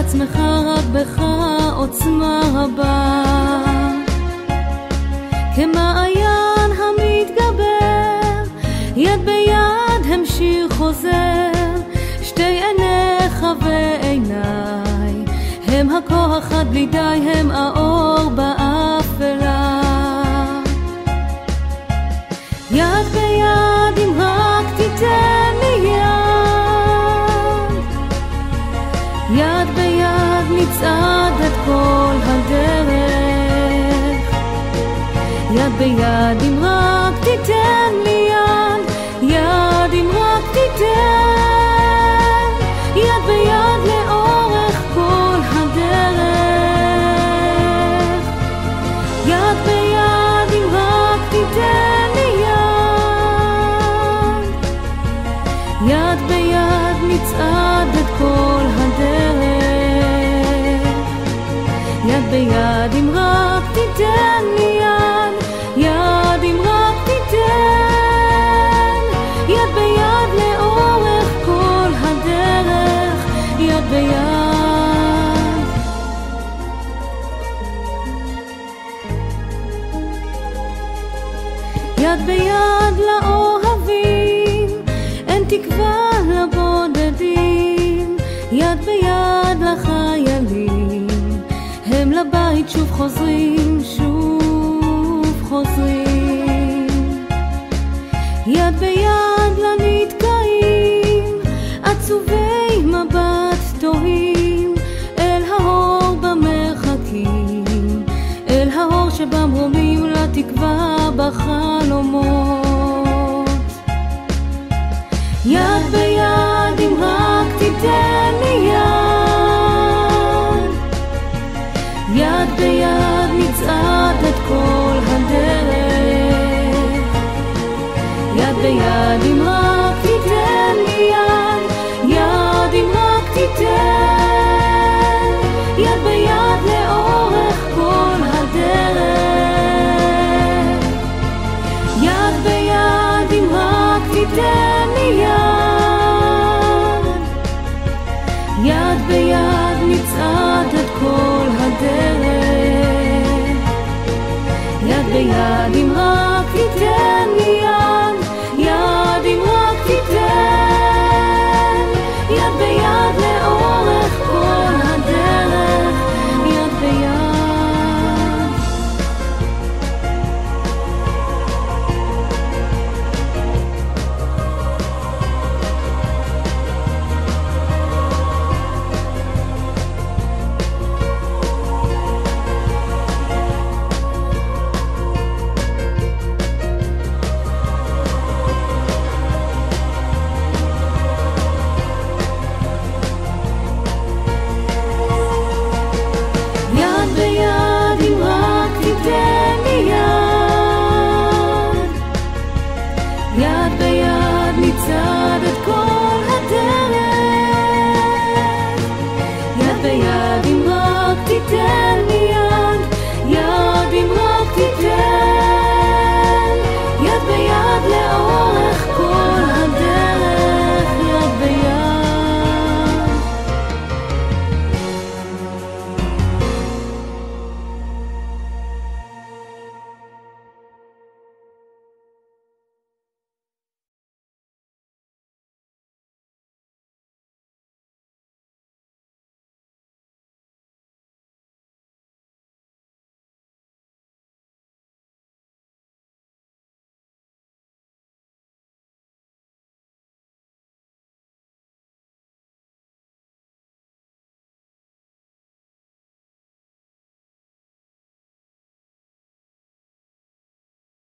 עצמך, רק בך עוצמה רבה. כמעיין המתגבר, יד ביד המשיר חוזר, שתי עיניך ועיניי הם הכוח עד בלי די, הם האור באפלה. יד ביד אם רק תיתן לי יד, יד ביד נצעד את כל הדרך. יד ביד אם רק תיתן לי יד, יד אם רק תיתן, יד ביד לאורך כל הדרך. יד ביד אם רק תיתן לי יד, יד ביד נצעד את כל הדרך. יד ביד אם רק תיתן לי יד, יד אם רק תיתן, יד ביד לאורך כל הדרך. יד ביד. יד ביד לאוהבים, אין תקווה לבודדים. יד ביד לחיילים, הם לבית שוב חוזרים, שוב חוזרים. יד ביד לנתקעים, עצובי מבט תוהים, אל האור במרחקים, אל האור שבמרומים, לתקווה בחלומות. יד ביד אם רק תיתן לי יד, יד ביד נצעד את כל הדרך. יד ביד אם רק תיתן לי יד, יד אם רק תיתן, יד ביד לאורך כל הדרך. יד ביד אם רק תיתן לי יד, יד ביד נצעד את כל הדרך. יד ביד אם רק תיתן לי יד,